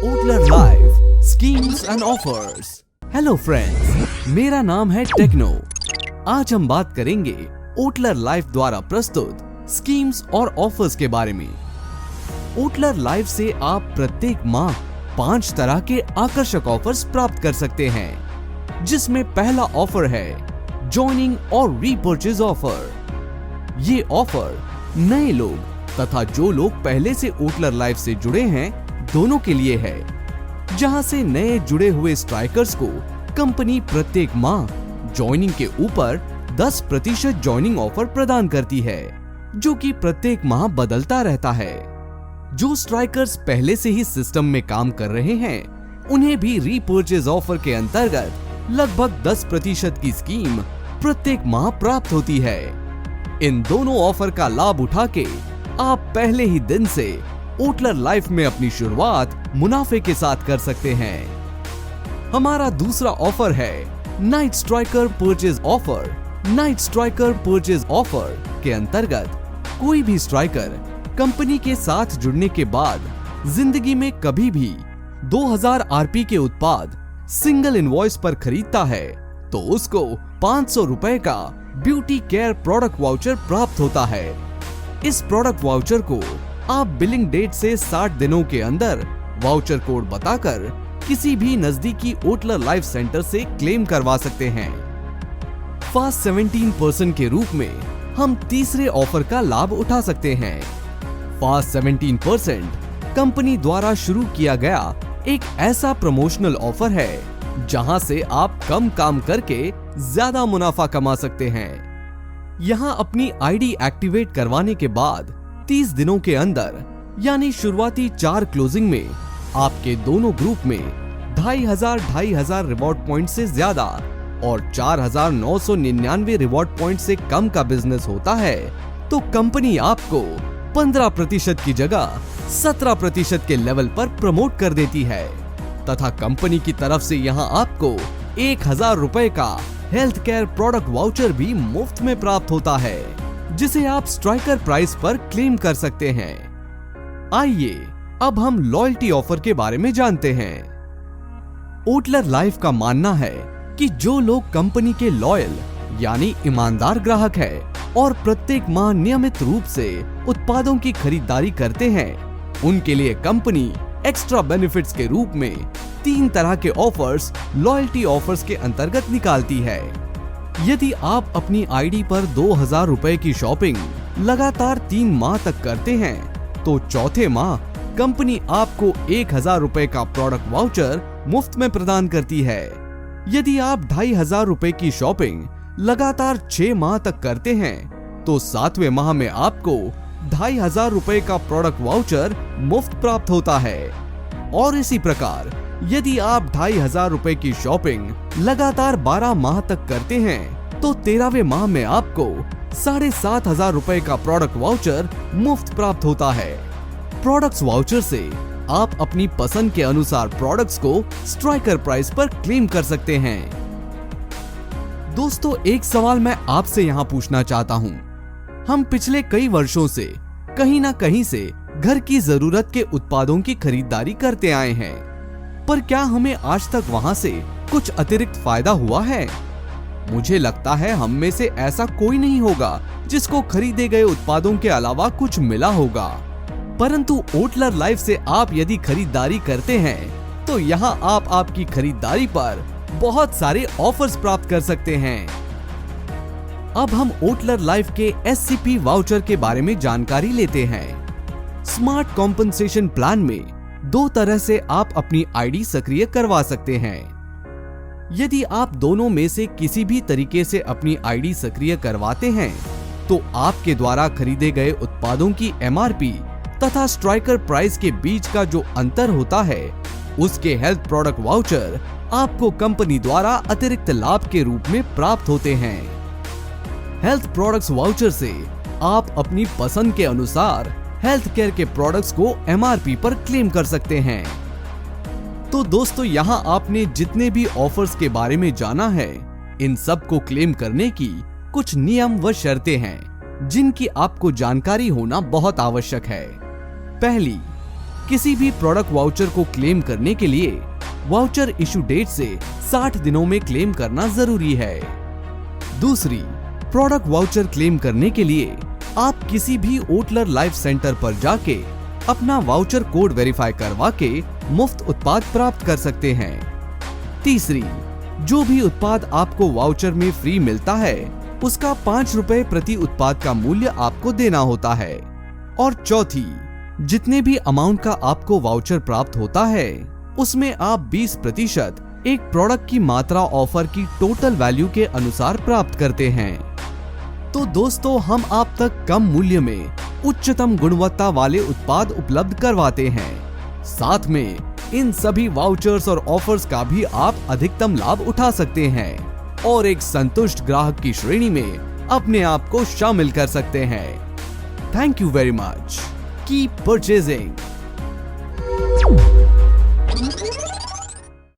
ओटलर life schemes and offers. Hello friends, मेरा नाम है टेक्नो। आज हम बात करेंगे ओटलर लाइफ द्वारा प्रस्तुत स्कीम्स और ऑफर्स के बारे में। ओटलर लाइफ से आप प्रत्येक माह 5 तरह के आकर्षक ऑफर्स प्राप्त कर सकते हैं, जिसमें पहला ऑफर है जॉइनिंग और रीपरचेज ऑफर। ये ऑफर नए लोग तथा जो लोग पहले से ओटलर लाइफ से जुड़े हैं दोनों के लिए है, जहां से नए जुड़े हुए स्ट्राइकर्स को कंपनी प्रत्येक माह जॉइनिंग के ऊपर 10% जॉइनिंग ऑफर प्रदान करती है, जो कि प्रत्येक माह बदलता रहता है। जो स्ट्राइकर्स पहले से ही सिस्टम में काम कर रहे हैं उन्हें भी रीपरचेज ऑफर के अंतर्गत लगभग 10% की स्कीम प्रत्येक माह प्राप्त होती है। इन दोनों ऑफर का लाभ उठा के आप पहले ही दिन से ओटलर लाइफ में अपनी शुरुआत मुनाफे के साथ कर सकते हैं। हमारा दूसरा ऑफर है night striker purchase offer. Night striker purchase offer के अंतर्गत कोई भी स्ट्राइकर कंपनी के साथ जुड़ने के बाद जिंदगी में कभी भी 2000 आरपी के उत्पाद सिंगल इनवॉइस पर खरीदता है तो उसको 500 रुपए का ब्यूटी केयर प्रोडक्ट वाउचर प्राप्त होता है। इस प्रोडक्ट वाउचर को आप बिलिंग डेट से 60 दिनों के अंदर वाउचर कोड बताकर किसी भी नजदीकी ओटलर लाइफ सेंटर से क्लेम करवा सकते हैं। फास्ट 17% के रूप में हम तीसरे ऑफर का लाभ उठा सकते हैं। फास्ट 17% कंपनी द्वारा शुरू किया गया एक ऐसा प्रमोशनल ऑफर है जहां से आप कम काम करके ज्यादा मुनाफा कमा सकते हैं। यहां अपनी आईडी एक्टिवेट करवाने के बाद 30 दिनों के अंदर यानी शुरुआती 4 क्लोजिंग में आपके दोनों ग्रुप में 2500 रिवॉर्ड पॉइंट से ज्यादा और 4999 रिवॉर्ड पॉइंट से कम का बिजनेस होता है तो कंपनी आपको 15% की जगह 17% के लेवल पर प्रमोट कर देती है तथा कंपनी की तरफ से यहां आपको 1000 रुपए का हेल्थ केयर प्रोडक्ट वाउचर भी मुफ्त में प्राप्त होता है, जिसे आप स्ट्राइकर प्राइस पर क्लेम कर सकते हैं। आइए अब हम लॉयल्टी ऑफर के बारे में जानते हैं। ओटलर लाइफ का मानना है कि जो लोग कंपनी के लॉयल यानी ईमानदार ग्राहक है और प्रत्येक माह नियमित रूप से उत्पादों की खरीदारी करते हैं उनके लिए कंपनी एक्स्ट्रा बेनिफिट्स के रूप में 3 तरह के ऑफर्स लॉयल्टी ऑफर्स के अंतर्गत निकालती है। यदि आप अपनी आईडी पर 2000 रुपए की शॉपिंग लगातार 3 माह तक करते हैं तो चौथे माह कंपनी आपको 1000 रुपए का प्रोडक्ट वाउचर मुफ्त में प्रदान करती है। यदि आप 2500 रुपए की शॉपिंग लगातार 6 माह तक करते हैं तो 7वें माह में आपको 2500 रुपए का प्रोडक्ट वाउचर मुफ्त प्राप्त होता है। और इसी प्रकार यदि आप 2500 रुपए की शॉपिंग लगातार 12 माह तक करते हैं तो 13वें माह में आपको 7500 रुपए का प्रोडक्ट वाउचर मुफ्त प्राप्त होता है। प्रोडक्ट्स वाउचर से आप अपनी पसंद के अनुसार प्रोडक्ट्स को स्ट्राइकर प्राइस पर क्लेम कर सकते हैं। दोस्तों, एक सवाल मैं आपसे यहाँ पूछना चाहता हूँ। हम पिछले कई वर्षों से कहीं ना कहीं से घर की जरूरत के उत्पादों की खरीदारी करते आए हैं, पर क्या हमें आज तक वहां से कुछ अतिरिक्त फायदा हुआ है? मुझे लगता है हम में से ऐसा कोई नहीं होगा जिसको खरीदे गए उत्पादों के अलावा कुछ मिला होगा। परंतु ओटलर लाइफ से आप यदि खरीदारी करते हैं तो यहाँ आप आपकी खरीदारी पर बहुत सारे ऑफर्स प्राप्त कर सकते हैं। अब हम ओटलर लाइफ के SCP वाउचर के बारे में जानकारी लेते हैं। स्मार्ट कॉम्पनसेशन प्लान में 2 तरह से आप अपनी आईडी सक्रिय करवा सकते हैं। यदि आप दोनों में से किसी भी तरीके से अपनी आईडी सक्रिय करवाते हैं तो आपके द्वारा खरीदे गए उत्पादों की MRP तथा स्ट्राइकर प्राइस के बीच का जो अंतर होता है उसके हेल्थ प्रोडक्ट वाउचर आपको कंपनी द्वारा अतिरिक्त लाभ के रूप में प्राप्त होते हैं। हेल्थ प्रोडक्ट्स वाउचर से आप अपनी पसंद के अनुसार हेल्थ केयर के प्रोडक्ट्स को MRP पर क्लेम कर सकते हैं। तो दोस्तों, यहाँ आपने जितने भी ऑफर्स के बारे में जाना है इन सब को क्लेम करने की कुछ नियम व शर्तें हैं जिनकी आपको जानकारी होना बहुत आवश्यक है। पहली, किसी भी प्रोडक्ट वाउचर को क्लेम करने के लिए वाउचर इशू डेट से 60 दिनों में क्लेम करना जरूरी है। दूसरी, प्रोडक्ट वाउचर क्लेम करने के लिए आप किसी भी ओटलर लाइफ सेंटर पर जाके अपना वाउचर कोड वेरीफाई करवा के मुफ्त उत्पाद प्राप्त कर सकते हैं। तीसरी, जो भी उत्पाद आपको वाउचर में फ्री मिलता है उसका 5 रुपए प्रति उत्पाद का मूल्य आपको देना होता है। और चौथी, जितने भी अमाउंट का आपको वाउचर प्राप्त होता है उसमें आप 20% एक प्रोडक्ट की मात्रा ऑफर की टोटल वैल्यू के अनुसार प्राप्त करते हैं। तो दोस्तों, हम आप तक कम मूल्य में उच्चतम गुणवत्ता वाले उत्पाद उपलब्ध करवाते हैं। साथ में इन सभी वाउचर्स और ऑफर्स का भी आप अधिकतम लाभ उठा सकते हैं और एक संतुष्ट ग्राहक की श्रेणी में अपने आप को शामिल कर सकते हैं। Thank you very much. Keep purchasing.